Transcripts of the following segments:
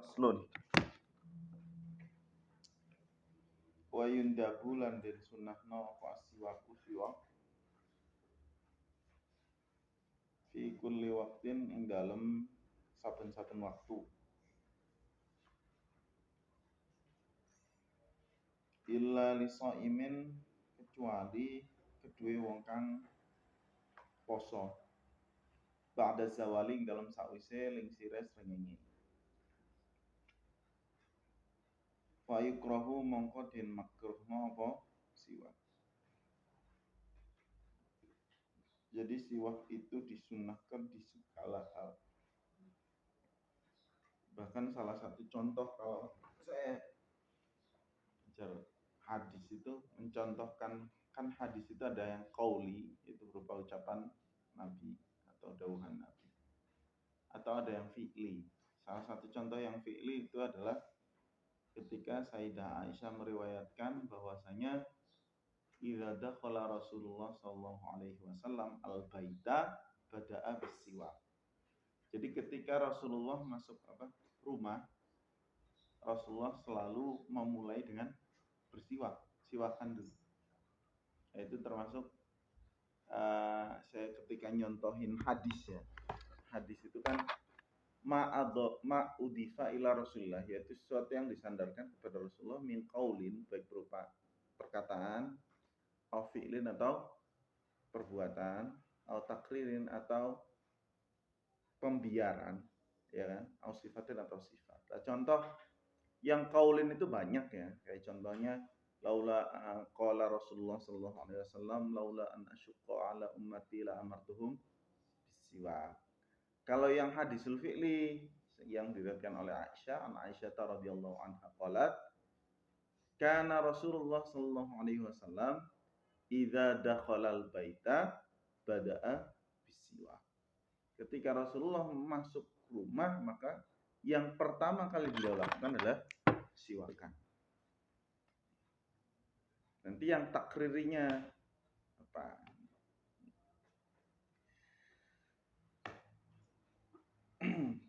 Faslun wa yundabu lan den sunnahno apa siwaku siwak fi kulli waqtin ing dalem saben-saben waktu illa lisaimin kecuali kedue wong kang poso ba'da zawali ing dalem sakwise lingsire srengenge fa yukrahu mongko den makruhno apa siwak. Jadi siwak itu disunahkan di segala hal. Bahkan salah satu contoh kalau saya bicara hadis itu mencontohkan, kan hadis itu ada yang qauli, itu berupa ucapan Nabi atau dauhan Nabi, atau ada yang fi'li. Salah satu contoh yang fi'li itu adalah ketika Sayyidah Aisyah meriwayatkan bahwasanya idza dakhala Rasulullah sallallahu alaihi wasallam al-baita bada'a bis-siwak. Jadi ketika Rasulullah masuk rumah, Rasulullah selalu memulai dengan bersiwak, siwakan dulu. Itu termasuk saya ketika nyontohin hadis ya. Hadis itu kan ma'udifa ila Rasulullah, yaitu sesuatu yang disandarkan kepada Rasulullah min qaulin, baik berupa perkataan, au fi'lin atau perbuatan, au takririn atau pembiaran, ya kan, au sifatin atau sifat. Nah, contoh yang qaulin itu banyak ya, kayak contohnya laula qala Rasulullah sallallahu alaihi wasallam laula an asyqa ala ummati la amartuhum bisiwak. Kalau yang hadisul fi'li yang diriwayatkan oleh Aisyah, an Aisyah radhiyallahu anha qalat kana Rasulullah sallallahu alaihi wasallam idza dakhalal baita bada'a bisiwak. Ketika Rasulullah masuk rumah, maka yang pertama kali beliau lakukan adalah siwakan. Nanti yang takririnya apa?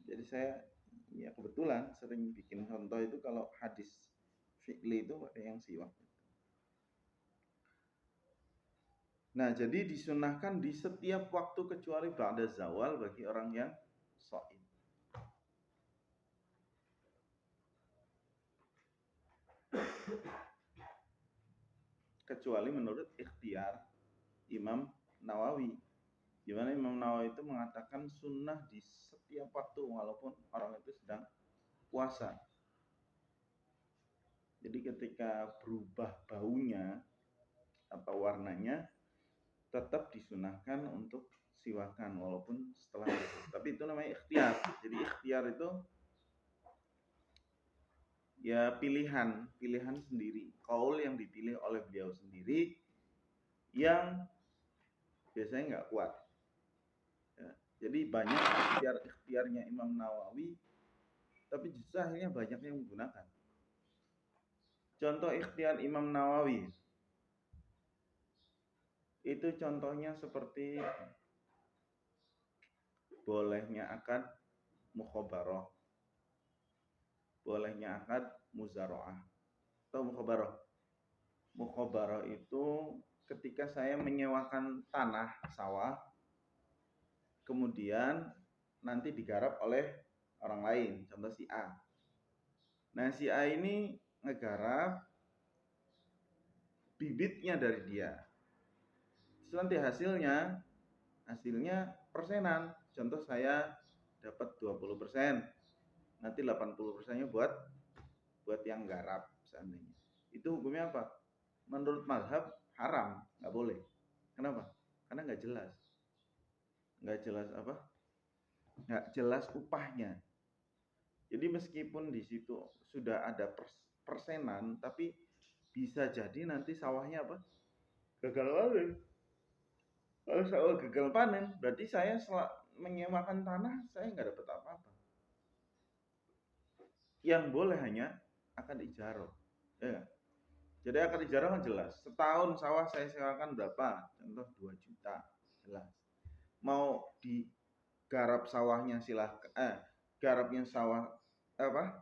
Jadi saya ya kebetulan sering bikin contoh itu kalau hadis fi'li itu pakai yang siwak. Nah, jadi disunahkan di setiap waktu kecuali ba'da zawal bagi orang yang shaim. Kecuali menurut ikhtiar Imam Nawawi. Di mana Imam Nawawi itu mengatakan sunnah di setiap waktu walaupun orang itu sedang puasa. Jadi ketika berubah baunya atau warnanya tetap disunahkan untuk siwakan walaupun setelah itu. Tapi itu namanya ikhtiar. Jadi ikhtiar itu ya pilihan sendiri, qaul yang dipilih oleh beliau sendiri yang biasanya nggak kuat. Ya, jadi banyak ikhtiarnya Imam Nawawi, tapi justru akhirnya banyak yang menggunakan. Contoh ikhtiar Imam Nawawi itu contohnya seperti bolehnya akad mukhabarah, bolehnya akad muzaraah atau mukhabarah. Mukhabarah itu ketika saya menyewakan tanah sawah, kemudian nanti digarap oleh orang lain, contoh si A. Nah, si A ini ngegarap bibitnya dari dia. Terus nanti hasilnya persenan. Contoh saya dapat 20%. Nanti 80%-nya buat yang garap seandainya. Itu hukumnya apa? Menurut mazhab haram, nggak boleh. Kenapa? Karena nggak jelas. Nggak jelas apa? Nggak jelas upahnya. Jadi meskipun di situ sudah ada persenan, tapi bisa jadi nanti sawahnya apa? Gagal panen. Kalau sawah gagal panen, berarti saya menyewakan tanah, saya nggak dapat apa-apa. Yang boleh hanya akad ijarah. Ya. Jadi akad ijarah kan jelas. Setahun sawah saya sewakan berapa? Contoh 2 juta. Jelas. Mau digarap sawahnya silahkan. Garapnya sawah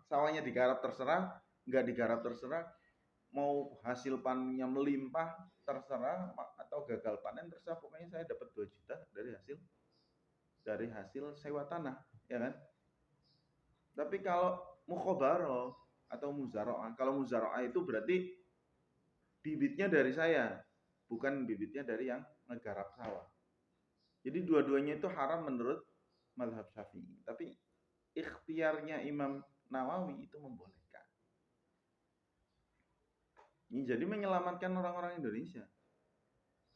sawahnya digarap terserah, nggak digarap terserah, mau hasil panennya melimpah terserah, atau gagal panen terserah, pokoknya saya dapat 2 juta dari hasil sewa tanah, ya kan? Tapi kalau mukhobaroh atau muzaroah, kalau muzaroah itu berarti bibitnya dari saya, bukan bibitnya dari yang ngegarap sawah. Jadi dua-duanya itu haram menurut mazhab Syafi'i. Tapi ikhtiarnya Imam Nawawi itu membolehkan. Ini jadi menyelamatkan orang-orang Indonesia.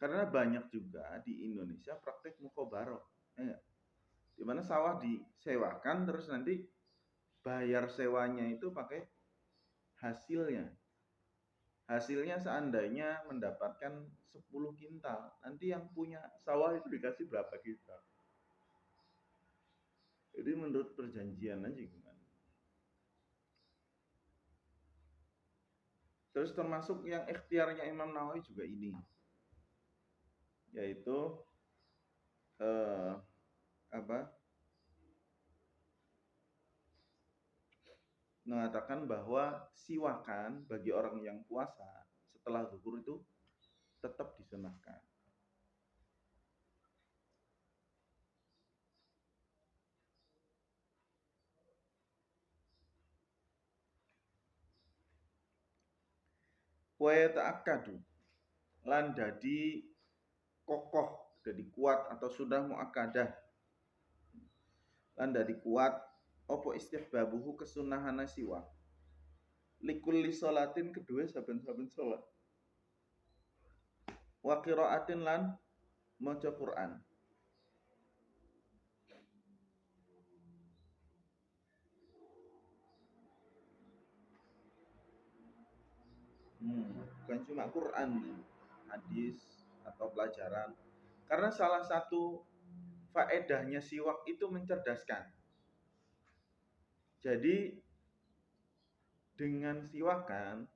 Karena banyak juga di Indonesia praktek mukhobaroh. Ya, di mana sawah disewakan terus nanti bayar sewanya itu pakai hasilnya. Hasilnya seandainya mendapatkan 10 kintal, nanti yang punya sawah itu dikasih berapa kintal. Jadi menurut perjanjian aja gimana. Terus termasuk yang ikhtiarnya Imam Nawawi juga ini, yaitu apa? Mengatakan bahwa siwakan bagi orang yang puasa setelah zuhur itu tetap disunahkan. Wa yata'akkadu lan dadi kokoh, jadi kuat atau sudah muakkadah lan dadi kuat opo istihbabuhu kesunahan siwak likulli sholatin kedua saben-saben sholat wa qiraatin lan maca Quran. Bukan cuma Quran, hadis atau pelajaran. Karena salah satu faedahnya siwak itu mencerdaskan. Jadi dengan siwakan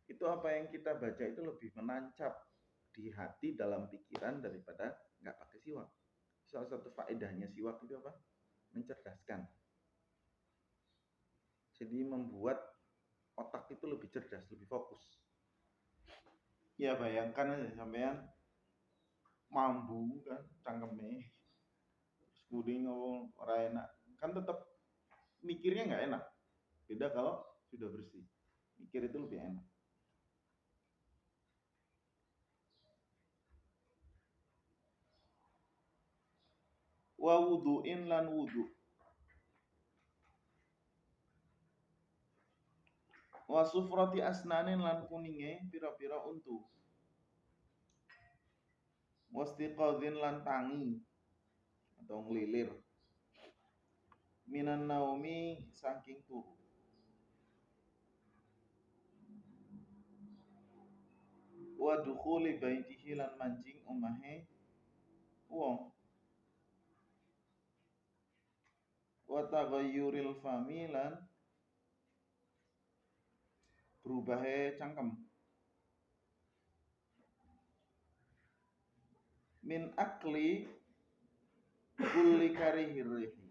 itu apa yang kita baca itu lebih menancap di hati dalam pikiran daripada nggak pakai siwak. Salah satu faedahnya siwak itu apa? Mencerdaskan. Jadi membuat otak itu lebih cerdas, lebih fokus. Ya bayangkan aja sampean mambu kan cangkeme terus kuning ora enak, kan tetap mikirnya nggak enak. Beda kalau sudah bersih, mikir itu lebih enak. Wa wudu'in lan wudu, wa sufrati asnanin lan kuninge pira-pira untu, wastiqadhin lan tangi atau ngelilir, minan naumi saking turu, wa dukhuli baitihi lan mancing omahe wong, wa taghayyuril fami lan berubahe cangkem, min akli kulli karihir rihi,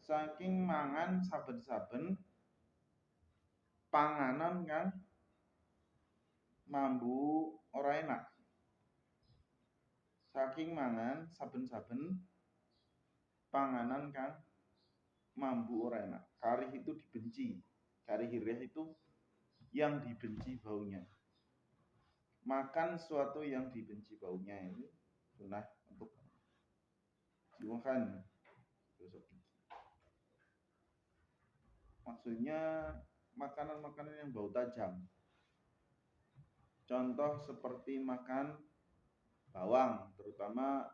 saking mangan saben-saben panganan kang mambu ora enak. Saking mangan saben-saben panganan kang mambu ora enak. Karih itu dibenci. Karih hirih itu yang dibenci baunya. Makan sesuatu yang dibenci baunya ini sunnah untuk dimakan. Maksudnya makanan-makanan yang bau tajam. Contoh seperti makan bawang, terutama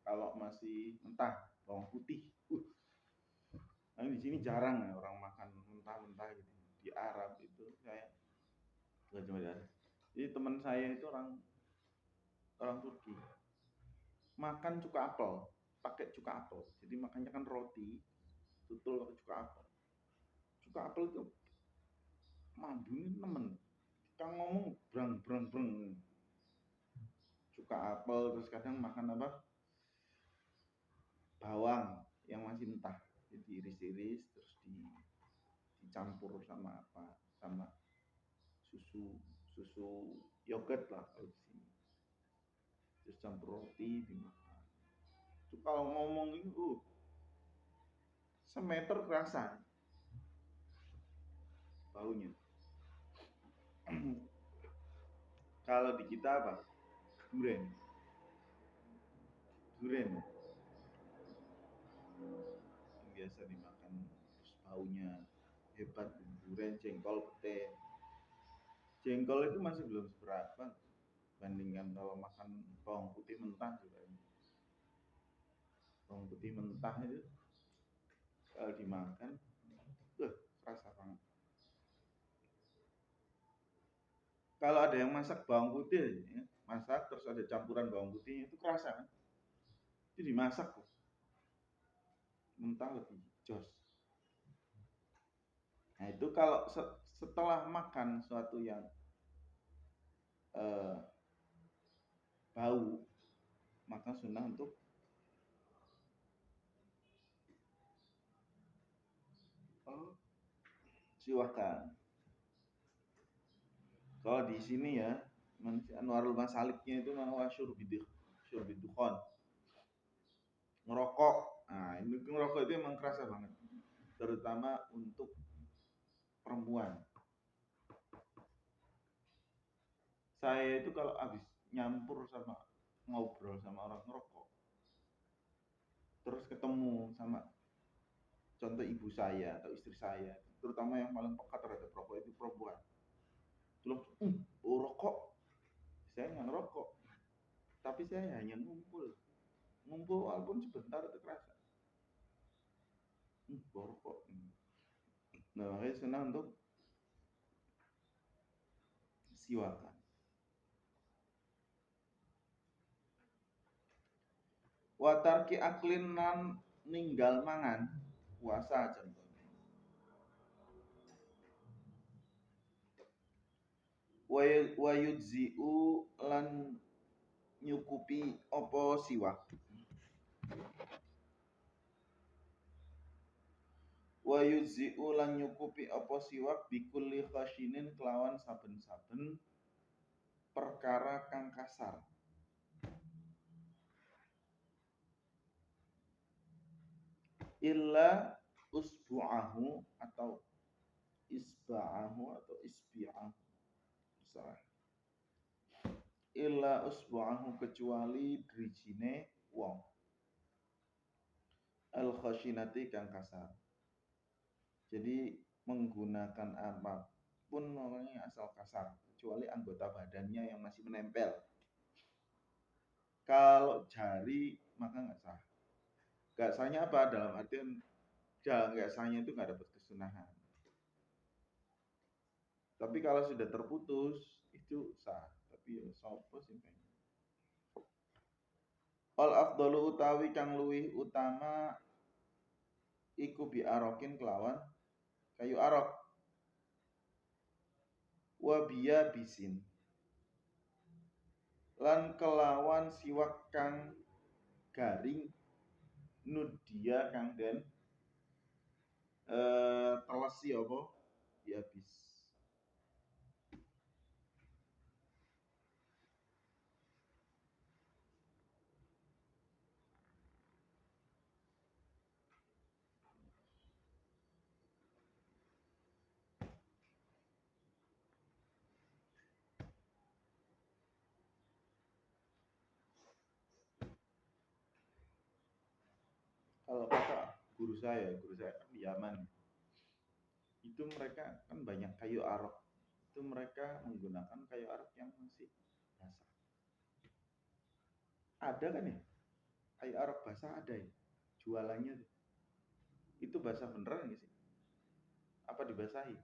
kalau masih mentah, bawang putih. Nah, di sini jarang ya orang makan mentah-mentah gitu. Di Arab itu saya nggak cuma di Arab. Jadi teman saya itu orang orang Turki makan cuka apel, pakai cuka apel. Jadi makannya kan roti, tutul pakai cuka apel. Cuka apel itu mambunya nemen. Kita ngomong brang brang brang. Cuka apel terus kadang makan apa? bawang yang masih mentah, diiris-iris terus dicampur sama apa, sama susu susu yogurt lah kalau di sini, terus campur roti dimakan. Itu kalau ngomong itu semeter kerasa baunya. Kalau di kita apa? Duren. Duren yang biasa dimakan, terus baunya hebat. Duren, jengkol, pete. Jengkol itu masih belum seberapa bandingkan kalau makan bawang putih mentah juga. Bawang putih mentah itu kalau dimakan, kerasa banget. Kalau ada yang masak bawang putih, ya, masak terus ada campuran bawang putih, itu kerasa kan? Itu dimasak tuh, mentah lebih jos. Nah itu kalau setelah makan sesuatu yang bau, maka sunnah untuk siwakan. Kalau di sini ya, Anwarul Masaliknya itu malah syurbidukon, ngerokok. Nah, ini ngerokok itu emang kerasa banget, terutama untuk perempuan. Saya itu kalau habis nyampur sama ngobrol sama orang ngerokok, terus ketemu sama contoh ibu saya atau istri saya, terutama yang paling peka terhadap rokok itu perempuan. Terus, rokok. Saya nggak ngerokok, tapi saya hanya ngumpul walaupun sebentar itu kerasa. Rokok. Nah, makanya senang untuk siwakan. Watarki aklin nan ninggal mangan puasa contohnya. Wayudziu lan nyukupi opo siwak. Wayudziu lan nyukupi opo siwak bikulli khashinin kelawan saben-saben perkara kang kasar. Illa usbu'ahu atau isba'ahu atau isbi'ahu. Salah. Illa usbu'ahu kecuali drijine wong. Al khashinati kang kasar. Jadi menggunakan apapun orangnya asal kasar, kecuali anggota badannya yang masih menempel. Kalau jari maka nggak sah. Nggak sahnya apa? Dalam artian nggak sahnya itu nggak dapat kesunahan. Tapi kalau sudah terputus itu sah. Tapi ya sopo sih kayaknya. Al afdalu utawi kang luwih utama iku bi arokin kelawan kayu arok. Wabia bisin lan kelawan siwak kang garing nudia kang den telesi apa ya bis. Kalau kata guru saya kan di Yaman, itu mereka kan banyak kayu arok, itu mereka menggunakan kayu arok yang masih basah. Ada kan ya kayu arok basah, ada ya jualannya tuh. Itu basah beneran nggak sih? Apa dibasahi?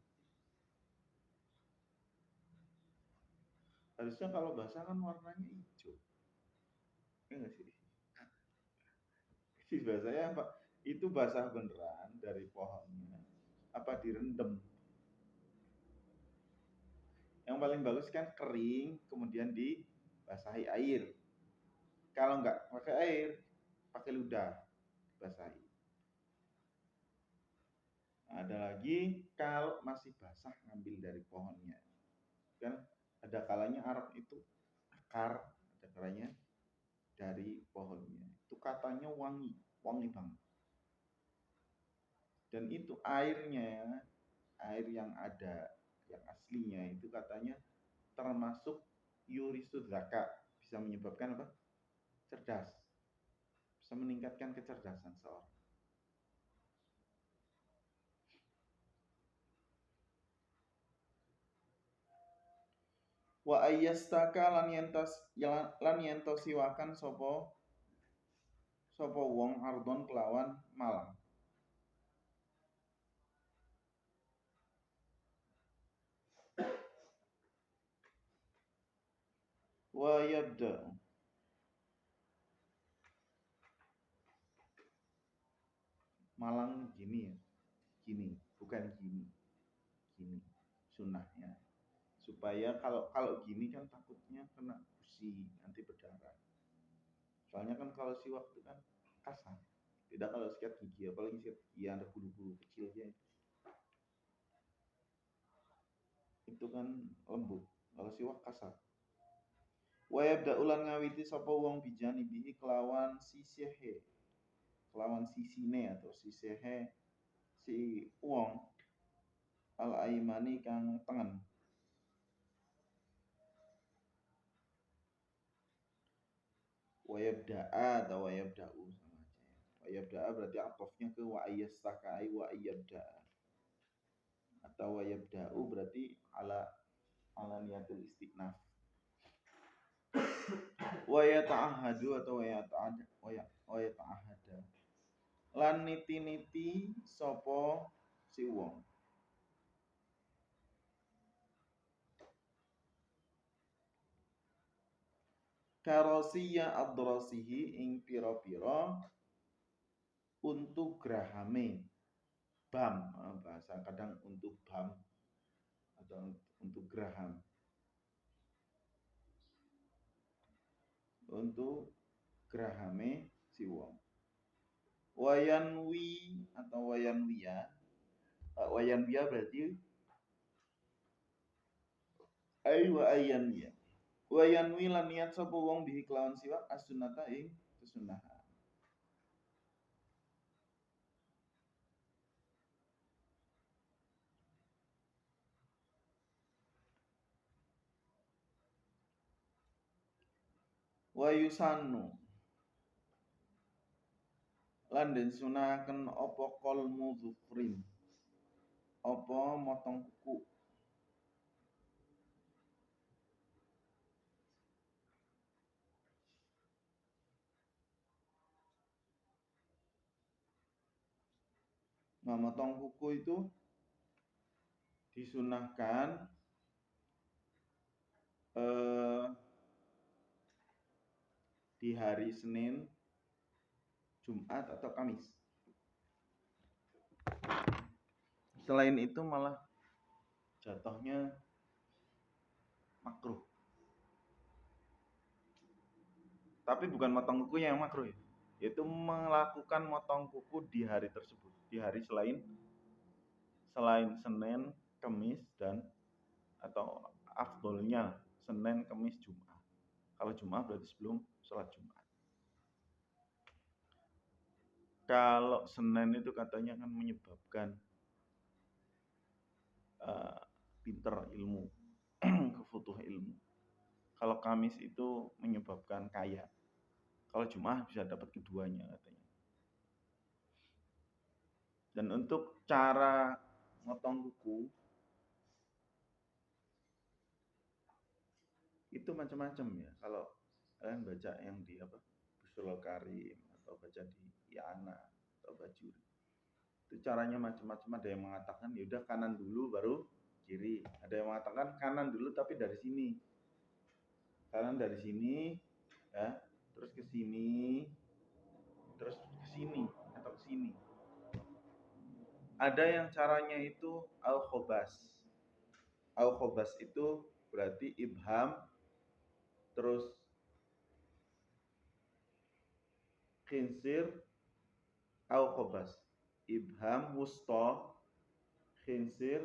Harusnya kalau basah kan warnanya hijau, ya nggak sih? Itu basahnya apa? Itu basah beneran dari pohonnya, apa direndam? Yang paling bagus kan kering kemudian dibasahi air. Kalau nggak pakai air, pakai ludah. basahi. Ada lagi kalau masih basah ngambil dari pohonnya. Kan ada kalanya Arab itu akar, ada kalanya dari pohonnya. Itu katanya wangi banget. Dan itu airnya, air yang ada, yang aslinya itu katanya termasuk yurisud zakat, bisa menyebabkan apa? Cerdas. Bisa meningkatkan kecerdasan seorang. Wa ayyastaka lan yentos siwakan sapa wong ardon kelawan malang. Wa yabda malang gini ya. Gini, bukan gini. Gini sunnahnya. Supaya kalau gini kan takutnya kena gusi, nanti berdarah. Soalnya kan kalau siwak itu kan kasar. Tidak kalau sikat gigi, apalagi sikat gigi ada bulu-bulu kecilnya. Itu kan lembut. Kalau siwak kasar. Wa yabda ulan ngawiti sapa wong bijani bihi kelawan sisihe. Kelawan sisine atau sisihe si wong al aimani kang tengen. Wa yabda'a atau wa yabda'u sama aja ya. Wa yabda'a berarti atofnya ke wa ayyastakai wa ayyabda'a. Atau wa yabda'u berarti ala niyatul istiqnaf. Wa yata'ahadu atau wa yata'ahada. Lan niti-niti sapa si wong. Karosiya adrasihi ing pira-pira untuk grahame bam, bahasa kadang untuk bam atau untuk graham, untuk grahame si wong. Wayanwi atau wayanwiya, wayanwiya berarti wa ayanwiya. Wayanwi lan niat sapa wong bihi kelawan siwak as-sunnata ing kesunahan. Wa yusannu lan den sunahaken apa qalmu dzufrin, apa motong kuku. Nah, motong kuku itu disunahkan di hari Senin, Jumat atau Kamis. Selain itu malah jatuhnya makruh. Tapi bukan motong kuku yang makruh ya. Yaitu melakukan motong kuku di hari tersebut, di hari selain Senin, Kamis dan atau afdolnya Senin, Kamis, Jumat. Kalau Jumat berarti sebelum sholat Jumat. Kalau Senin itu katanya kan menyebabkan pinter ilmu, kefutuh ilmu. Kalau Kamis itu menyebabkan kaya. Kalau Jumat bisa dapat keduanya katanya. Dan untuk cara motong kuku itu macam-macam ya. Kalau kalian baca yang di Bushul Karim atau baca di Yana atau Bajuri, itu caranya macam-macam. Ada yang mengatakan ya udah kanan dulu baru kiri. Ada yang mengatakan kanan dulu tapi dari sini. Kanan dari sini ya, terus ke sini, terus ke sini atau ke sini. Ada yang caranya itu al-khobas. Al-khobas itu berarti ibham terus khinsir au khobas. Ibham, wusta, khinsir,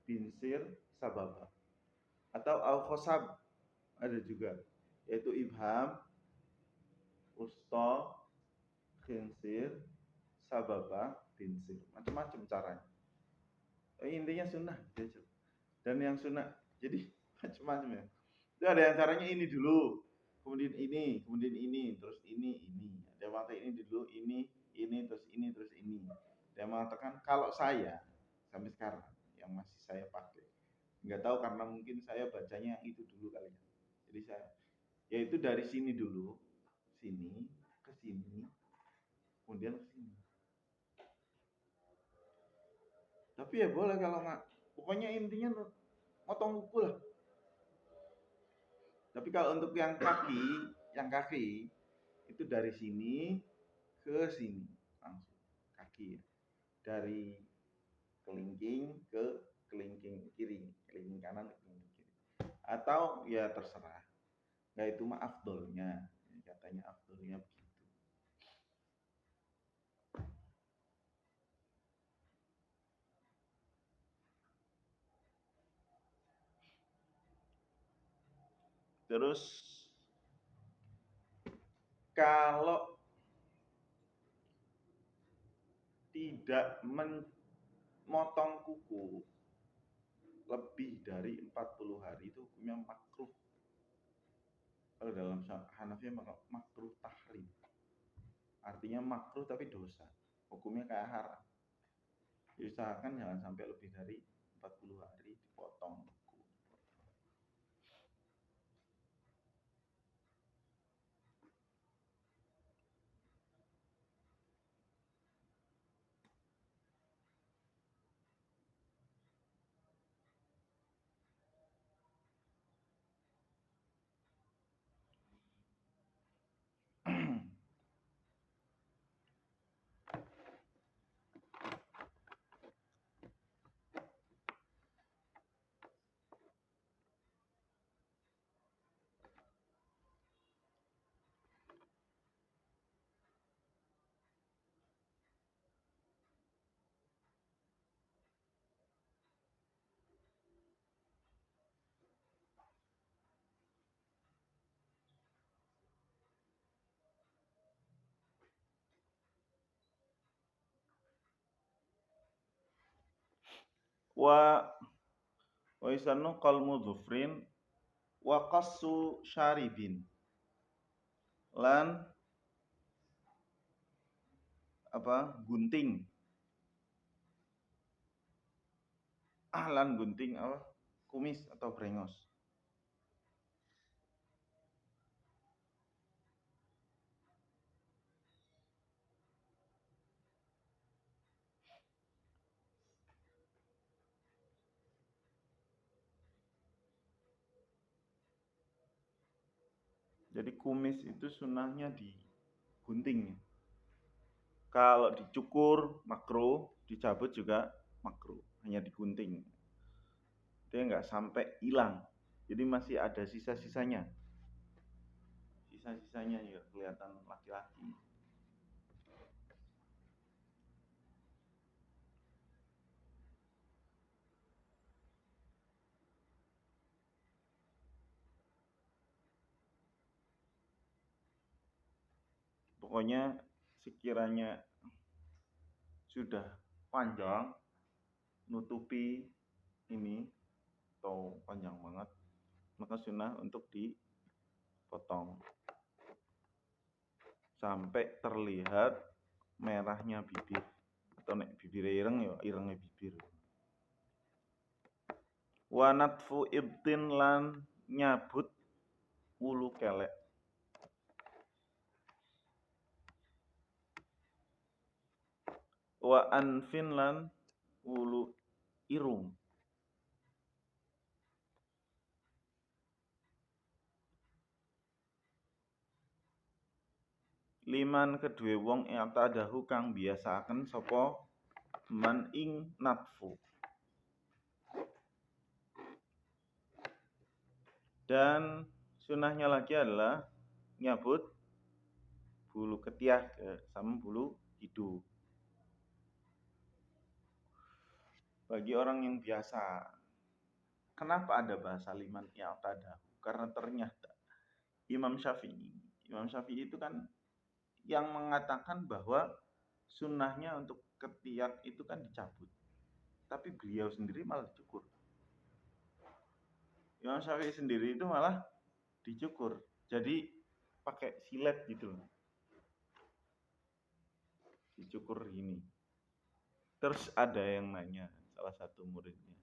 binsir, sababa. Atau au khosab ada juga, yaitu ibham, wusta, khinsir, sababa, binsir. Macam-macam caranya. Intinya sunnah. Dan yang sunnah, jadi macam-macam ya. Itu ada yang caranya ini dulu, kemudian ini, terus ini. Ada yang mengatakan ini dulu, ini, terus ini. Dia mengatakan kalau saya sampai sekarang yang masih saya pakai, nggak tahu karena mungkin saya bacanya yang itu dulu kali ya. Jadi saya, yaitu dari sini dulu, sini ke sini, kemudian ke sini. Tapi ya boleh kalau nggak, pokoknya intinya motong kuku lah. Tapi kalau untuk yang kaki itu dari sini ke sini langsung kaki ya. Dari kelingking ke kelingking kiri, kelingking kanan ke kelingking kiri. Atau ya terserah. Nah itu mah afdolnya, katanya afdolnya begitu. Terus kalau tidak memotong kuku lebih dari 40 hari itu hukumnya makruh. Kalau dalam Hanafi makruh tahrim. Artinya makruh tapi dosa. Hukumnya kayak haram. Diusahakan jangan sampai lebih dari 40 hari dipotong. Wa isanu qalmu dhufrin wa qassu syaribin lan gunting gunting kumis atau brengos. Jadi kumis itu sunnahnya digunting. Kalau dicukur makruh, dicabut juga makruh, hanya digunting. Dia nggak sampai hilang. Jadi masih ada sisa-sisanya. Sisa-sisanya ya kelihatan laki-laki. Pokoknya sekiranya sudah panjang, nutupi ini atau panjang banget, maka sunnah untuk dipotong sampai terlihat merahnya bibir, atau nek bibir ireng ya irengnya bibir. Wa natfu ibtin lan nyabut ulu kelek. Wa anfin lan ulu irung. Liman kedue wong i'tadahu kang biasaaken sapa man ing natfu. Dan sunahnya lagi adalah nyabut bulu ketiak sama bulu hidup. Bagi orang yang biasa, kenapa ada bahasa liman i'tada? Karena ternyata Imam Syafi'i itu kan yang mengatakan bahwa sunnahnya untuk ketiak itu kan dicabut. Tapi beliau sendiri malah dicukur. Imam Syafi'i sendiri itu malah dicukur. Jadi pakai silet gitu loh. Dicukur gini. Terus ada yang nanya, salah satu muridnya.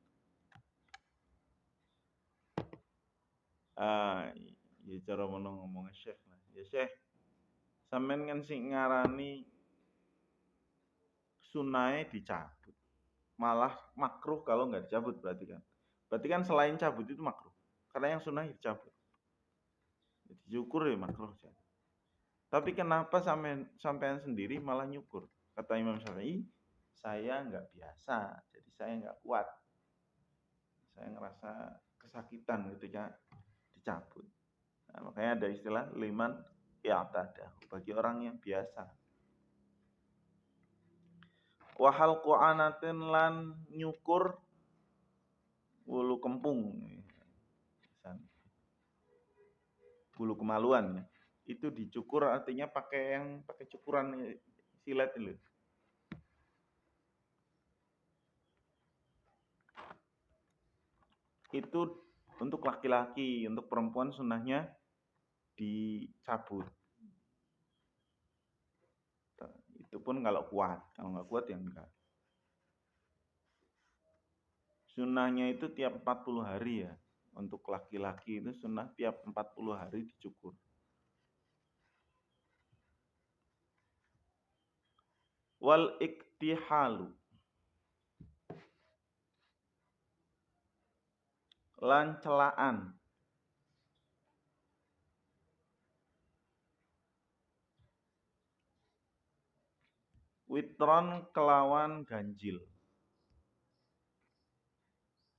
Ya cara ngomongnya Syekh lah. Ya Syekh, sampean kan sing ngarani sunai dicabut. Malah makruh kalau nggak dicabut berarti kan. Berarti kan selain cabut itu makruh. Karena yang sunnah dicabut. Dicukur ya makruh. Tapi kenapa sampean sendiri malah nyukur? Kata Imam Syafi'i, saya nggak biasa, jadi saya nggak kuat. Saya ngerasa kesakitan ketika dicabut. Nah, makanya ada istilah liman i'tada, bagi orang yang biasa. Wahal qu'anatin lan nyukur bulu kempung. Bulu kemaluan. Itu dicukur artinya pakai cukuran silet itu. Itu untuk laki-laki, untuk perempuan sunnahnya dicabut. Itu pun kalau kuat, kalau nggak kuat ya enggak. Sunnahnya itu tiap 40 hari ya. Untuk laki-laki itu sunnah tiap 40 hari dicukur. Wal iktihalu lan celaan witron kelawan ganjil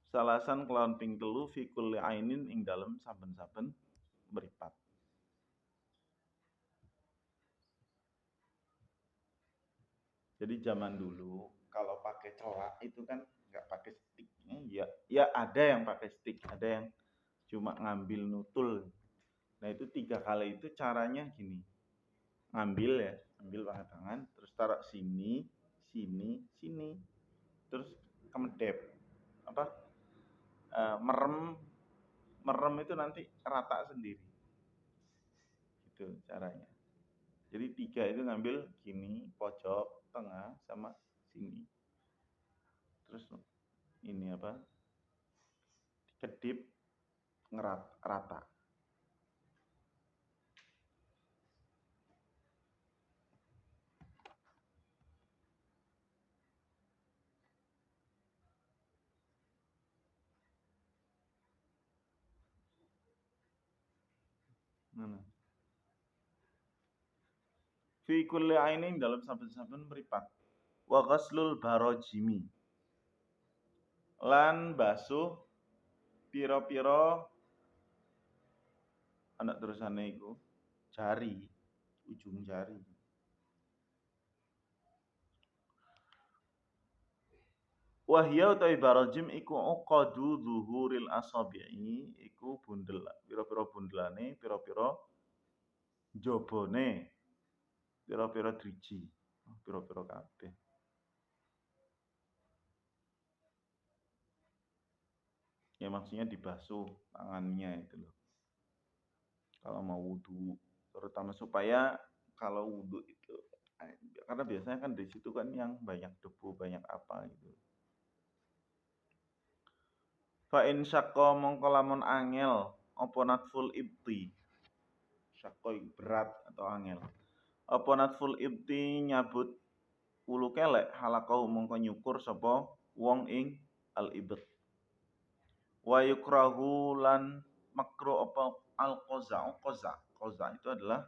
salasan kelawan ping telu fi kulli ainin ing dalem saben-saben mripat. Jadi zaman dulu kalau pakai celak itu kan nggak pakai stick. Ya ada yang pakai stick, ada yang cuma ngambil nutul. Nah itu 3 kali itu caranya gini. Ambil pakai tangan, terus taruh sini, sini, sini. Terus kemedep. Merem itu nanti rata sendiri. Gitu caranya. Jadi 3 itu ngambil gini, pojok, tengah, sama sini. Terus ini kedip rata. Fi kulli ainin dalam saben-saben mripat. Wa ghaslul barajimi. Lan basuh pira-pira anak terusane iku jari, ujung jari. Wahya utawi barajim iku uqadu zuhuril asabi'i iku bundel pira-pira bundelane pira-pira jabone pira-pira driji pira-pira kabeh. Ya maksudnya dibasuh tangannya itu loh. Kalau mau wudu, terutama supaya kalau wudu itu karena biasanya kan di situ kan yang banyak debu, banyak apa gitu. Fa in syaqqa mongko lamun angel apa natful ibti. Syaqqa berat atau angel. Apa natful ibti nyabut ulu kelek halakau mongko nyukur sapa wong ing al ibt. Wa yukrahu lan makruh apa al qaza itu adalah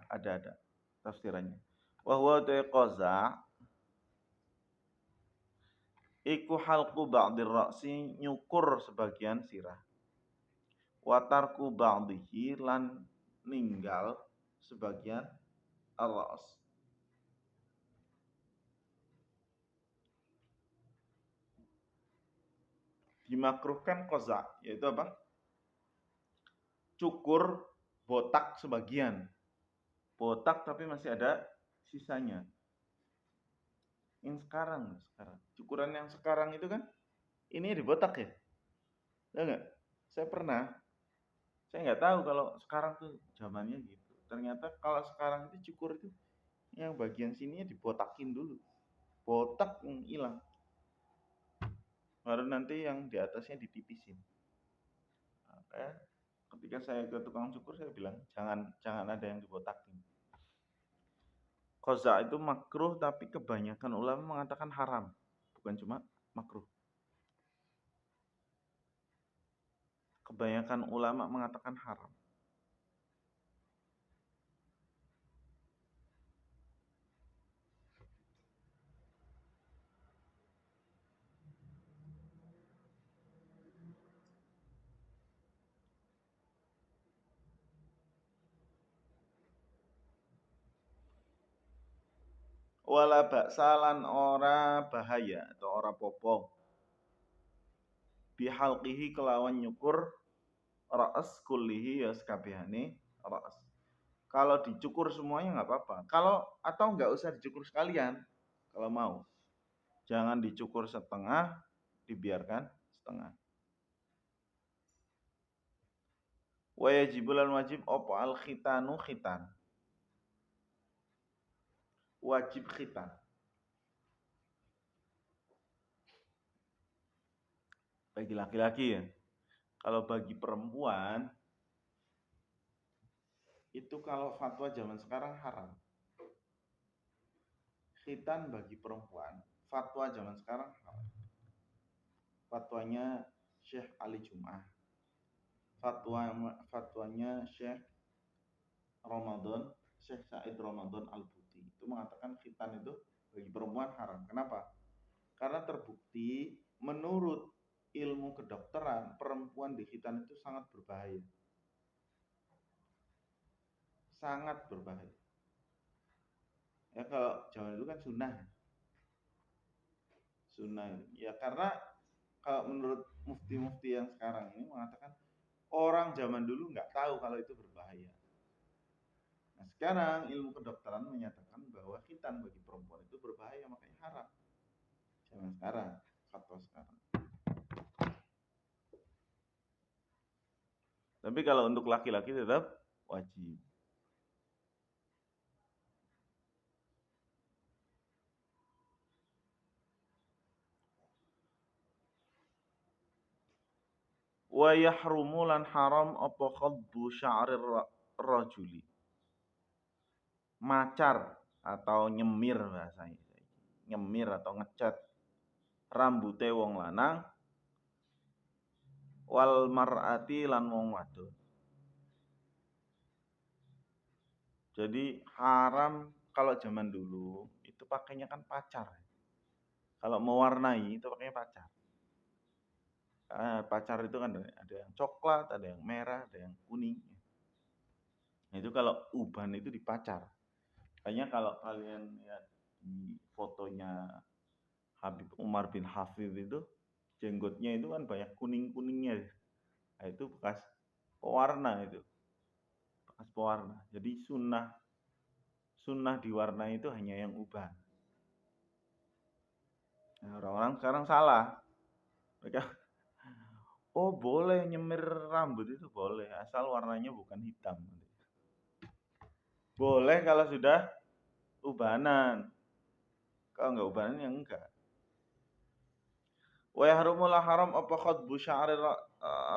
ada tafsirannya. Wa huwa qaza iku halqu ba'dir ra'si nyukur sebagian sirah. Wa tarku ba'dihi lan ninggal sebagian ar-ra's. Dimakruhkan qaza, yaitu apa? Cukur botak sebagian. Botak tapi masih ada sisanya. Yang sekarang. Cukuran yang sekarang itu kan, ini dibotak ya? Ya enggak? Saya pernah. Saya nggak tahu kalau sekarang tuh zamannya gitu. Ternyata kalau sekarang itu cukur itu yang bagian sininya dibotakin dulu. Botak yang hilang. Baru nanti yang di atasnya ditipisin. Nah, ketika saya ke tukang cukur saya bilang jangan ada yang dibotakin. Qaza itu makruh tapi kebanyakan ulama mengatakan haram, bukan cuma makruh. Kebanyakan ulama mengatakan haram. Wala baksalan ora bahaya atau ora popo. Bihalqihi kelawan nyukur ra'as kullihi ya sekabehane ra'as. Kalau dicukur semuanya nggak apa-apa. Kalau atau nggak usah dicukur sekalian kalau mau. Jangan dicukur setengah, dibiarkan setengah. Wa yajibulan wajib opo al khitanu khitan. Wajib khitan. Bagi laki-laki ya. Kalau bagi perempuan itu kalau fatwa zaman sekarang haram. Khitan bagi perempuan, fatwa zaman sekarang haram. Fatwanya Syekh Ali Jum'ah. Fatwanya Syekh Ramadan, Syekh Said Ramadan Al-Buti. Itu mengatakan khitan itu bagi perempuan haram. Kenapa? Karena terbukti menurut ilmu kedokteran, perempuan di khitan itu sangat berbahaya. Sangat berbahaya. Ya kalau zaman dulu kan sunnah. Sunnah. Ya karena kalau menurut mufti-mufti yang sekarang ini mengatakan orang zaman dulu nggak tahu kalau itu berbahaya. Nah sekarang ilmu kedokteran menyatakan bahwa khitan bagi perempuan itu berbahaya, makanya haram. Zaman sekarang, fatwa sekarang. Tapi kalau untuk laki-laki tetap wajib. Wa yahrumu lan haram apa khadbu sya'rir rajuli. Macar atau nyemir bahasanya. Nyemir atau ngecat rambute wong lanang wal mar'ati lan wong wadon. Jadi haram kalau zaman dulu itu pakainya kan pacar. Kalau mewarnai itu pakainya pacar. Pacar itu kan ada yang coklat, ada yang merah, ada yang kuning. Nah, itu kalau uban itu dipacar. Kayaknya kalau kalian lihat di fotonya Habib Umar bin Hafid itu jenggotnya itu kan banyak kuning-kuningnya. Nah, itu bekas pewarna itu. Bekas pewarna. Jadi sunnah diwarnai itu hanya yang uban. Nah, orang-orang sekarang salah. Mereka oh boleh nyemir rambut itu boleh asal warnanya bukan hitam. Boleh kalau sudah ubanan. Kalau enggak ubanan ya enggak. Wa yahrumul haram apa khadbu sya'ri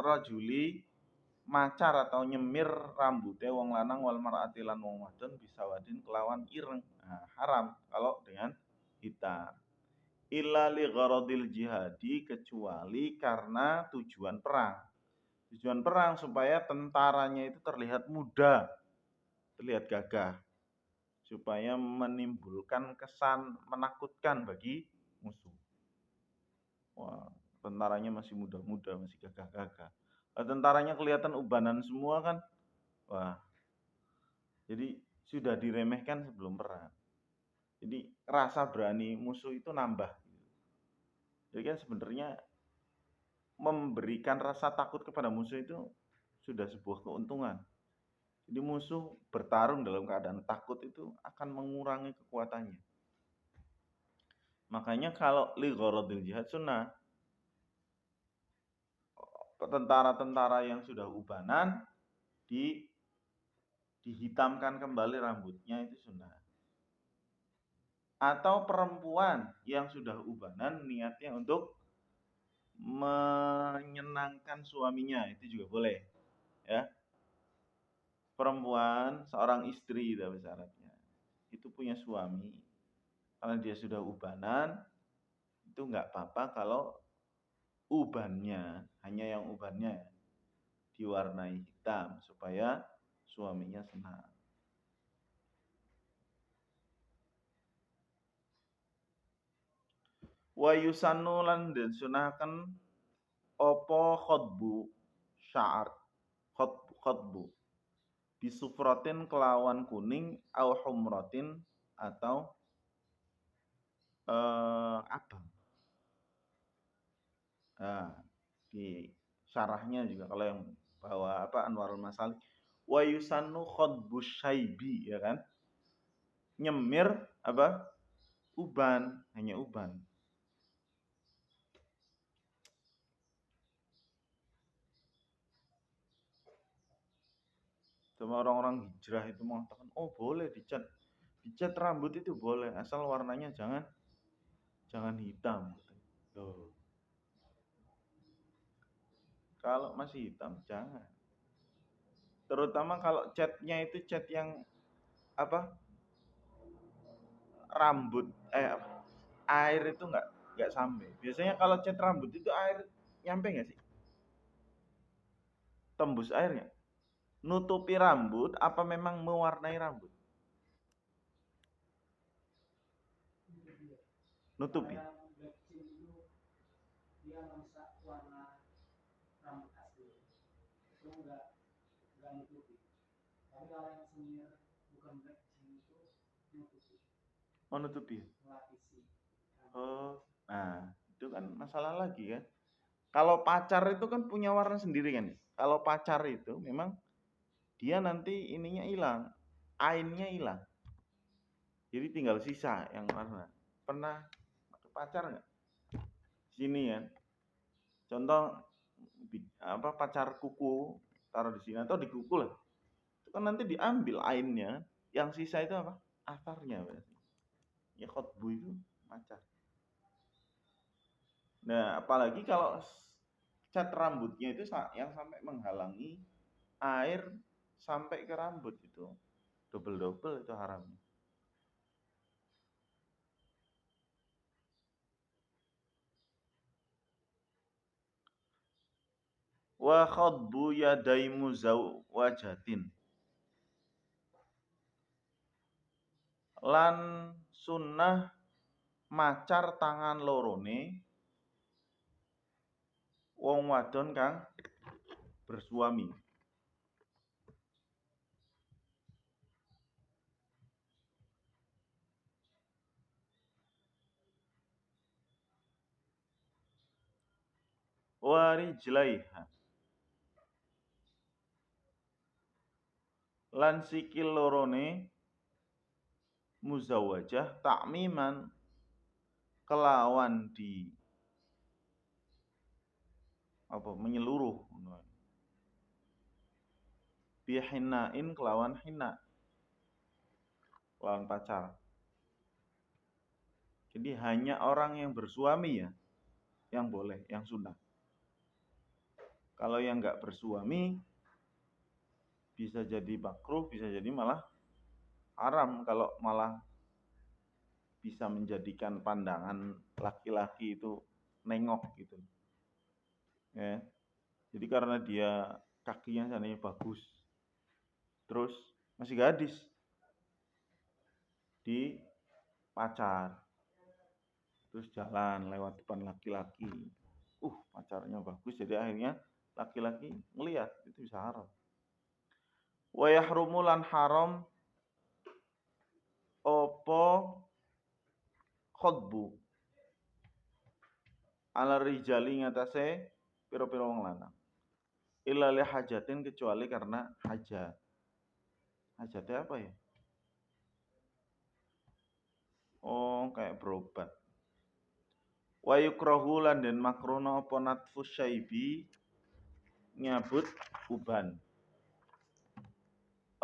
rajuli macar atau nyemir rambutnya wong lanang wal mar'ati lan wong wadon bisa wadin kelawan ireng. Nah, haram kalau dengan hitam. Illa li gharadil jihadi kecuali karena tujuan perang. Tujuan perang supaya tentaranya itu terlihat muda, terlihat gagah. Supaya menimbulkan kesan menakutkan bagi musuh. Wah, tentaranya masih muda-muda, masih gagah-gagah. Tentaranya kelihatan ubanan semua kan. Wah, jadi sudah diremehkan sebelum perang. Jadi rasa berani musuh itu nambah. Jadi kan sebenarnya memberikan rasa takut kepada musuh itu sudah sebuah keuntungan. Jadi musuh bertarung dalam keadaan takut itu akan mengurangi kekuatannya. Makanya kalau li gharadil jihad sunnah, tentara-tentara yang sudah ubanan dihitamkan kembali rambutnya itu sunnah. Atau perempuan yang sudah ubanan niatnya untuk menyenangkan suaminya itu juga boleh, ya. Perempuan, seorang istri itu syaratnya. Itu punya suami, karena dia sudah ubanan, itu nggak apa-apa kalau ubannya, hanya yang ubannya diwarnai hitam supaya suaminya senang. Wa yusannu lan den sunahaken apa khutbu sya'ar khutbu bisufratin kelawan kuning au humratin atau abang. Nah, di syarahnya juga kalau yang bawa Anwarul Masalik wa yusannu khutbu syaibi, ya kan? Nyemir uban, hanya uban. Sama orang-orang hijrah itu mengatakan, oh boleh dicat rambut itu boleh, asal warnanya jangan hitam. Loh. Kalau masih hitam jangan. Terutama kalau catnya itu cat yang rambut air itu nggak sampai. Biasanya kalau cat rambut itu air nyampe nggak sih? Tembus airnya. Nutupi rambut apa memang mewarnai rambut? Nutupi. Dia merusak warna rambut asli. Itu enggak nutupi. Tapi kalau yang semir bukan bleaching itu nutupi. Oh, nutupi. Melapisi. Oh, nah, itu kan masalah lagi kan. Kalau pacar itu kan punya warna sendiri kan. Kalau pacar itu memang dia nanti ininya hilang, ainnya hilang. Jadi tinggal sisa yang warna. Pernah pacar nggak? Sini ya. Contoh pacar kuku taruh di sini atau di kuku lah. Itu kan nanti diambil ainnya, yang sisa itu apa? Akarnya berarti. Ya khutbu itu pacar. Nah, apalagi kalau cat rambutnya itu yang sampai menghalangi air sampai ke rambut itu double itu haramnya. Wa khadbu yadai muzawwajatin lan sunnah macar tangan lorone wong wadon kang bersuami. Warijlaiha lan sikil lorone muzawwajah takmiman kelawan di menyeluruh bihinain kelawan hina kelawan pacar. Jadi hanya orang yang bersuami ya yang boleh, yang sunnah. Kalau yang nggak bersuami bisa jadi makruh, bisa jadi malah haram kalau malah bisa menjadikan pandangan laki-laki itu nengok gitu. Ya. Jadi karena dia kakinya seandainya bagus, terus masih gadis di pacar, terus jalan lewat depan laki-laki, pacarnya bagus, jadi akhirnya laki-laki ngelihat, itu bisa haram. Wa yahrumu lan haram opo khutbu ala rijali ngatasé pira-pira wong lanang. Illa li hajatin, kecuali karena hajat. Hajatnya apa ya? Oh, kayak berobat. Wa yukrahu lan den makruno apa natfus syaibi, nyabut uban.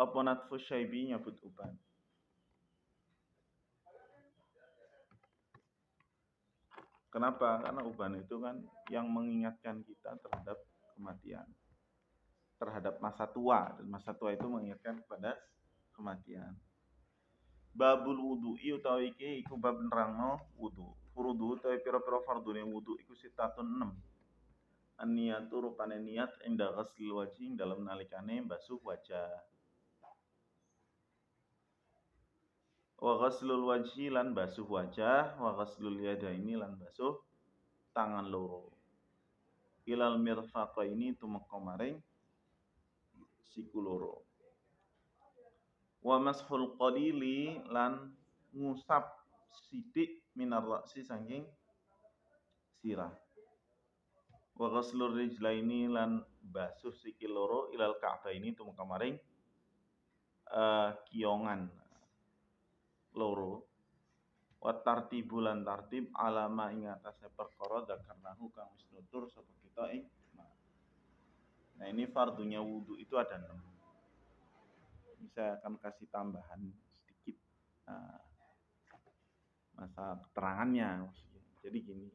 Apa natfus syaibi, nyabut uban. Kenapa? Karena uban itu kan yang mengingatkan kita terhadap kematian, terhadap masa tua, dan masa tua itu mengingatkan kepada kematian. Babul wudu'i utawi iki iku bab nerangno wudu. Furudu utawi pira-pira fardune wudu iku sitatun 6. An-niyatu rupane niat inda ghaslil wajhi dalam nalikane basuh wajah. Wa ghaslul wajhi lan basuh wajah, wa ghaslul yadaini lan basuh tangan loro. Ilal mirfaqaini tumeka maring siku loro. Wa mashul qalili lan ngusap sithik minar ra'si saking sirah. Wa ghaslur rijlaini lan basuh sikil loro ilal ka'baini tumeka maring kiongan loro. Wa tartibu lan tartib alama ing atase perkara dzakarnahu kang wis nutur sapa kita ing. Nah, ini fardunya wudu itu ada 6. Ini saya akan kasih tambahan sedikit masa keterangannya maksudnya. Jadi gini,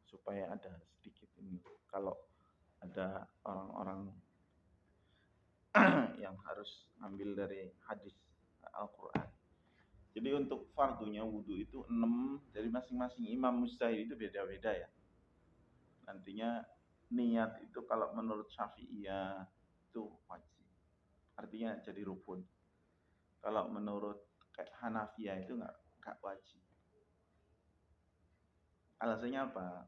supaya ada sedikit ini. Kalau ada orang-orang yang harus ambil dari hadis Al-Quran. Jadi untuk fardunya wudu itu 6, dari masing-masing imam mujtahid itu beda-beda ya. Nantinya niat itu kalau menurut Syafi'iyah itu wajib. Artinya jadi rukun. Kalau menurut Hanafiyah itu enggak wajib. Alasannya apa?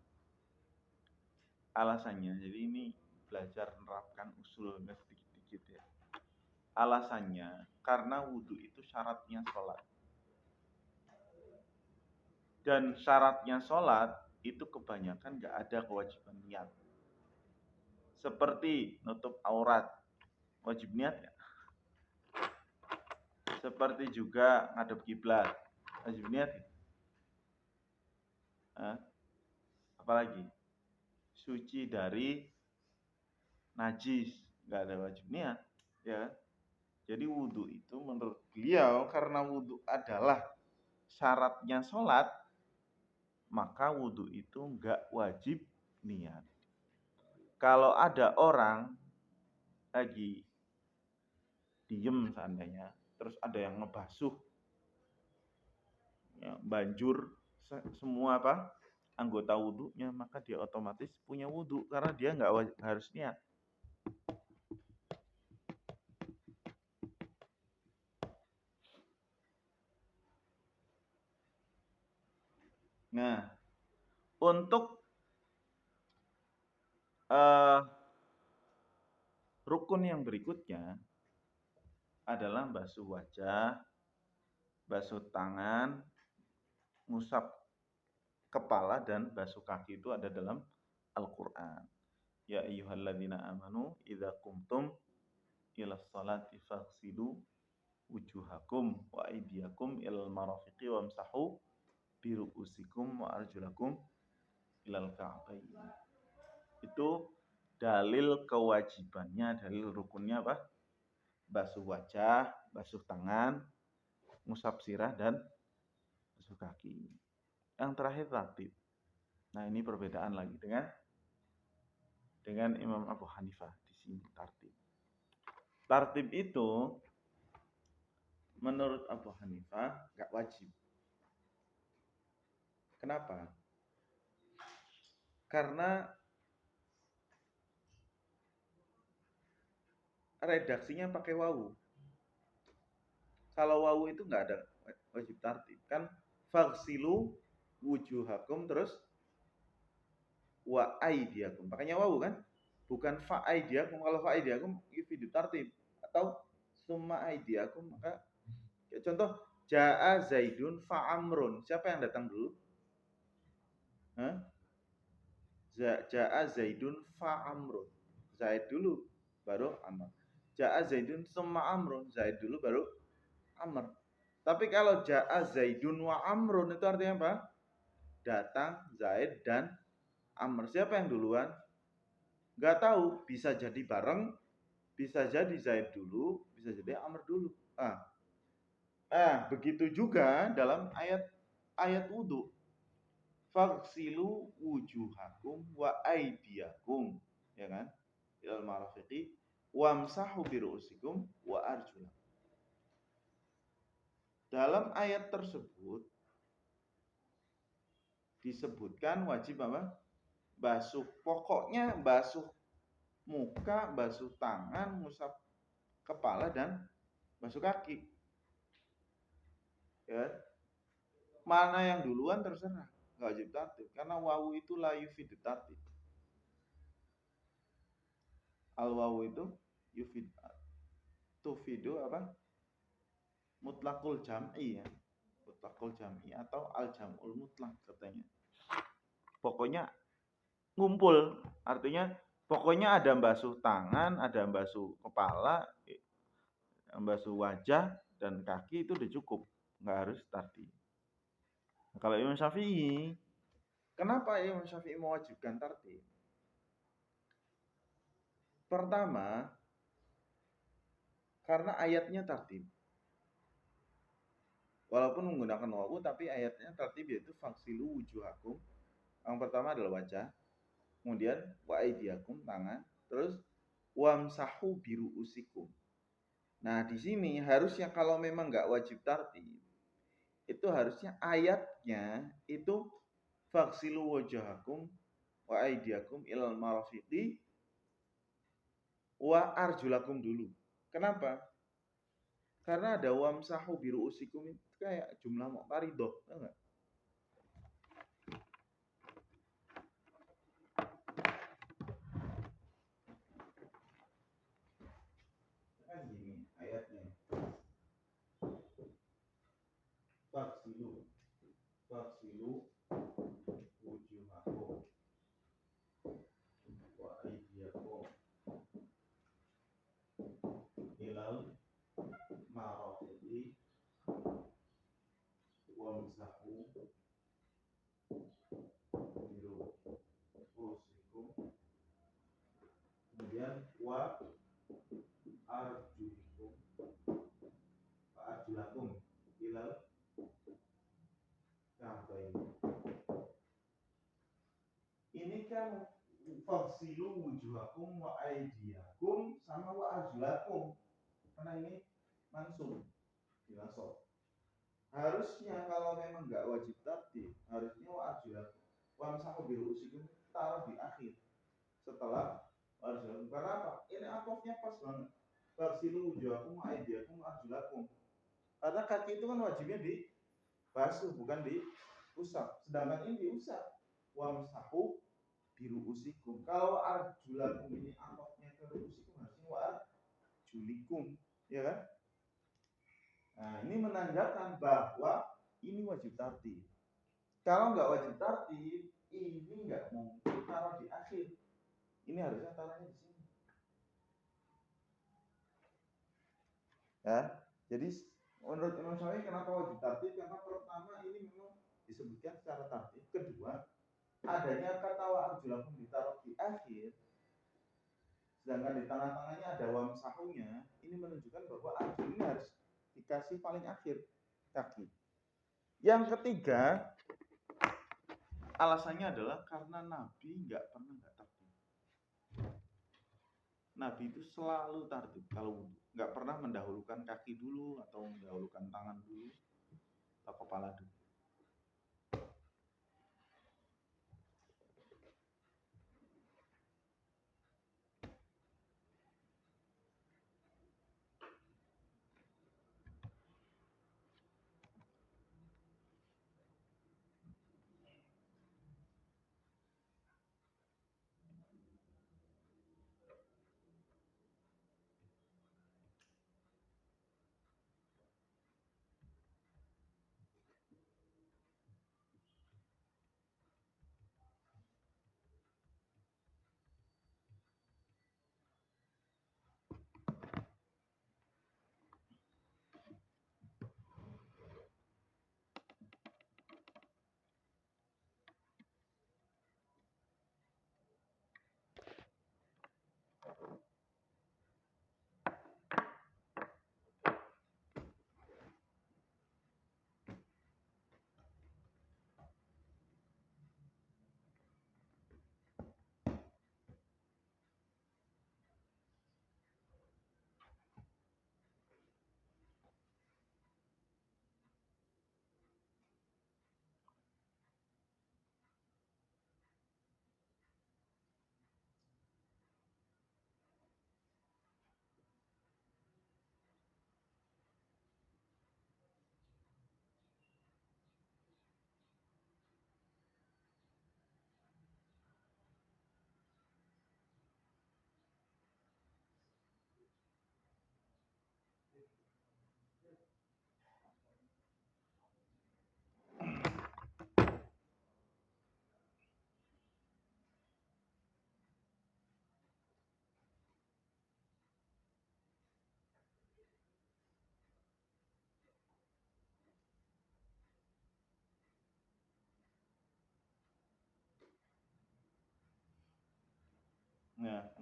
Alasannya, jadi ini belajar menerapkan usulnya sedikit-sedikit ya. Alasannya, karena wudu itu syaratnya sholat. Dan syaratnya sholat itu kebanyakan nggak ada kewajiban niat. Seperti nutup aurat, wajib niat ya. Seperti juga ngadep kiblat, wajib niat ya. Apalagi suci dari najis, nggak ada wajib niat ya. Jadi wudu itu menurut beliau karena wudu adalah syaratnya sholat, maka wudu itu nggak wajib niat. Kalau ada orang lagi diem seandainya, terus ada yang ngebasuh, ya, banjur semua anggota wudunya, maka dia otomatis punya wudu karena dia nggak harus niat. Nah, untuk rukun yang berikutnya adalah basuh wajah, basuh tangan, ngusap kepala, dan basuh kaki. Itu ada dalam Al-Quran. Ya ayyuhalladzina amanu idza qumtum ilas salati faghsilu wujuhakum wa aydiyakum ilal marafiqi wamsahu biru'usikum wa arjulakum ilal ka'bayn. Itu dalil kewajibannya, dalil rukunnya apa? Basuh wajah, basuh tangan, ngusap sirah, dan basuh kaki. Yang terakhir tartib. Nah, ini perbedaan lagi dengan Imam Abu Hanifah di sini tartib. Tartib itu menurut Abu Hanifah nggak wajib. Kenapa? Karena redaksinya pakai wawu. Kalau wawu itu nggak ada wajib tartib. Kan faghsilu wujuhakum terus wa aidiakum. Pakainya wawu kan? Bukan fa aidiakum. Kalau fa aidiakum itu tartib. Atau summa aidiakum, maka contoh jaa zaidun fa amrun. Siapa yang datang dulu? Ja'a Zaidun fa Amrun. Zaid dulu baru Amr. Ja'a Zaidun summa Amrun. Zaid dulu baru Amr. Tapi kalau Ja'a Zaidun wa Amrun itu artinya apa? Datang Zaid dan Amr. Siapa yang duluan? Nggak tahu. Bisa jadi bareng, bisa jadi Zaid dulu, bisa jadi Amr dulu. Begitu juga dalam ayat wudhu. Faghsilu wujuhakum wa aydiyakum, ya kan? Ilal marafiqi wamsahu biru'usikum wa arjulakum. Dalam ayat tersebut disebutkan wajib apa? Basuh. Pokoknya basuh muka, basuh tangan, ngusap kepala dan basuh kaki. Ya. Mana yang duluan terserah. Nggak wajib tartib karena wawu itu la yufidu tartib. Al wawu itu yufid tufidu apa? Mutlaqul jam'i ya. Mutlaqul jam'i atau al jam'ul mutlaq katanya. Pokoknya ngumpul, artinya pokoknya ada basuh tangan, ada basuh kepala, basuh wajah dan kaki itu udah cukup, nggak harus tartib. Nah, kalau Imam Syafi'i, kenapa Imam Syafi'i mewajibkan tartib? Pertama, karena ayatnya tartib. Walaupun menggunakan wawu, tapi ayatnya tartib yaitu faksilu wujuhakum. Yang pertama adalah wajah, kemudian wa aidiakum tangan, terus wamsahu biru usikum. Nah di sini harusnya kalau memang nggak wajib tartib, itu harusnya ayatnya itu faksilu wujuhakum wa aidiakum ilal marafiqi wa arjulakum dulu. Kenapa? Karena ada wamsahu biru usikum itu kayak jumlah muqtaridah, enggak? Kan gini ayatnya. Faksilu wujuhakum wa aydiyakum ilal marafiqi wamsahu biru usikum, kemudian wa arjulikum wa arjulakum ilal ka'bain. Ini kan faksilu wujuhakum wa aydiyakum sama wa arjulakum, karena ini mansub dinasab. Harusnya kalau memang nggak wajib tartib, harusnya wa arjulakum wa masahu biru usikum taruh di akhir setelah wa arjulakum. Karena apa? Ini atofnya pas banget. Faksilu wujuhakum wa aydiyakum wa arjulakum. Karena kaki itu kan wajibnya dibasuh bukan diusap. Sedangkan ini diusap. Wa masahu biru usikum. Kalau arjulakum ini atofnya ke usikum harusnya wa arjulikum, ya kan? Nah, ini menandakan bahwa ini wajib tartib. Kalau nggak wajib tartib, ini nggak mungkin taruh di akhir. Ini harusnya taruhnya di sini. Ya, jadi menurut Imam Syafi'i kenapa wajib tartib? Karena pertama ini memang disebutkan secara tartib. Kedua, adanya kata wa arjulakum ditaruh di akhir, sedangkan di tengah-tengahnya ada wamsahunya, ini menunjukkan bahwa arjul ini harus dikasih paling akhir kaki. Yang ketiga, alasannya adalah karena Nabi nggak pernah nggak tartib. Nabi itu selalu tartib kalau nggak pernah mendahulukan kaki dulu atau mendahulukan tangan dulu atau kepala dulu.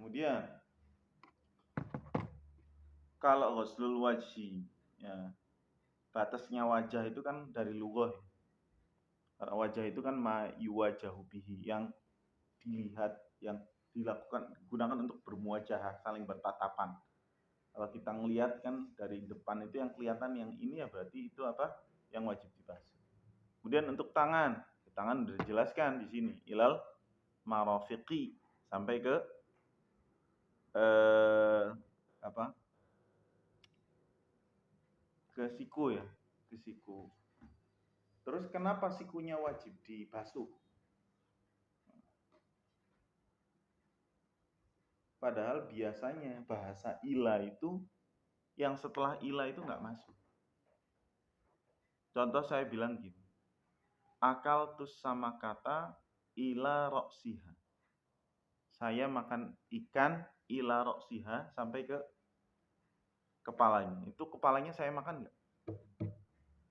Kemudian kalau ghuslul wajhi, ya, batasnya wajah itu kan dari lughah. Karena wajah itu kan ma yuwajahu bihi, yang dilihat, yang dilakukan, digunakan untuk bermuajahah, saling bertatapan. Kalau kita ngelihat kan dari depan itu yang kelihatan yang ini, ya berarti itu apa? Yang wajib dibasuh. Kemudian untuk tangan sudah dijelaskan di sini, ilal marafiqi, sampai ke apa? Ke siku, ya, ke siku. Terus kenapa sikunya wajib dibasuh? Padahal biasanya bahasa ila itu yang setelah ila itu nggak masuk. Contoh saya bilang gini, akal tus sama kata ila roksiha. Saya makan ikan ila roksiha sampai ke kepalanya. Itu kepalanya saya makan nggak?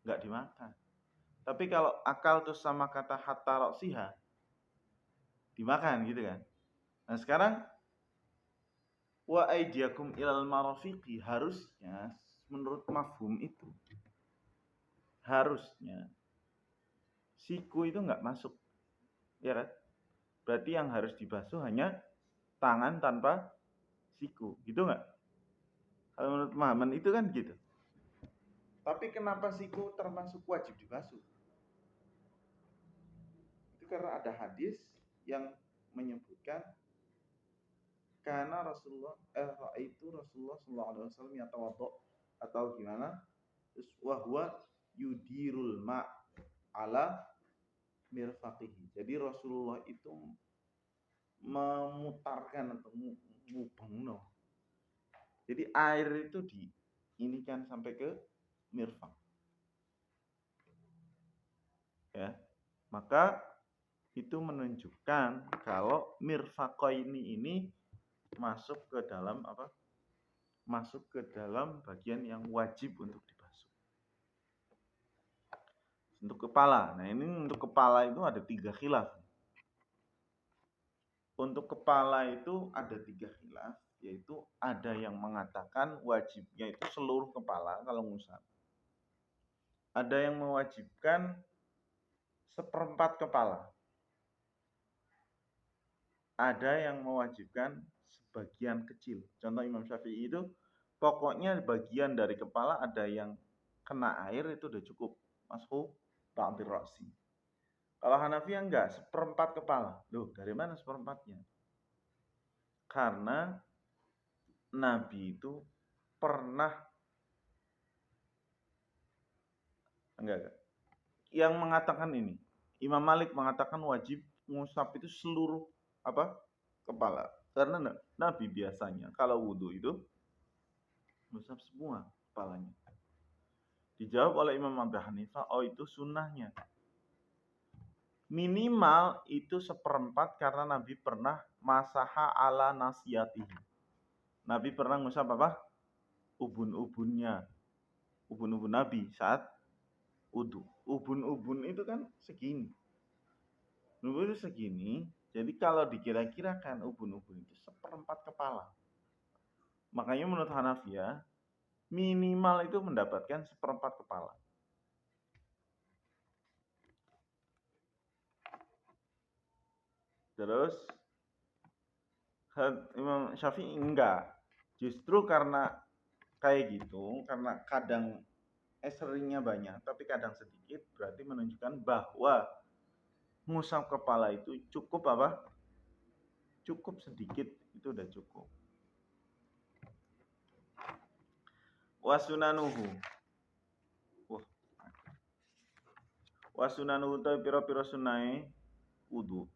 Nggak dimakan. Tapi kalau akal tus sama kata hatta roksiha, dimakan gitu kan. Nah sekarang wa aidiakum ilal marafiqi, harusnya menurut mafhum itu harusnya siku itu nggak masuk, ya kan? Berarti yang harus dibasuh hanya tangan tanpa siku, gitu nggak? Kalau menurut pemahaman itu kan gitu. Tapi kenapa siku termasuk wajib dibasuh? Itu karena ada hadis yang menyebutkan karena Rasulullah itu Rasulullah sallallahu alaihi wasallam yatawaddo, atau gimana? Terus wahwa yudirul ma ala mirfaqihi. Jadi Rasulullah itu memutarkan atau mubengno. Jadi air itu ini kan sampai ke mirfaq. Ya. Maka itu menunjukkan kalau mirfaqaini ini masuk ke dalam apa? Masuk ke dalam bagian yang wajib untuk dibasuh. Untuk kepala. Nah, ini untuk kepala itu ada 3 khilaf. Untuk kepala itu ada 3 khilaf, yaitu ada yang mengatakan wajibnya itu seluruh kepala kalau ngusap. Ada yang mewajibkan seperempat kepala. Ada yang mewajibkan sebagian kecil. Contoh Imam Syafi'i itu pokoknya bagian dari kepala ada yang kena air itu udah cukup. Mashu ba'dir ra'si. Kalau Hanafi enggak, seperempat kepala. Loh, dari mana seperempatnya? Karena Nabi itu pernah enggak. Yang mengatakan ini, Imam Malik mengatakan wajib ngusap itu seluruh apa? Kepala. Karena Nabi biasanya kalau wudhu itu ngusap semua kepalanya. Dijawab oleh Imam Abu Hanifah, oh itu sunnahnya. Minimal itu seperempat karena Nabi pernah masaha ala nasiyatihi. Nabi pernah ngusap apa? Ubun-ubunnya. Ubun-ubun Nabi saat wudu. Ubun-ubun itu kan segini. Ubun itu segini. Jadi kalau dikira-kirakan ubun-ubun itu seperempat kepala. Makanya menurut Hanafiyah minimal itu mendapatkan seperempat kepala. Terus Imam Syafi'i enggak. Justru karena kayak gitu, karena kadang seringnya banyak, tapi kadang sedikit, berarti menunjukkan bahwa ngusap kepala itu cukup apa? Cukup sedikit, itu udah cukup. Wasunanuhu. Wasunanuhu itu piro-piro sunai wudu.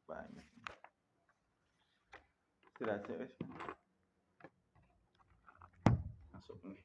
Banyak. Istirahat ya, masuk nih.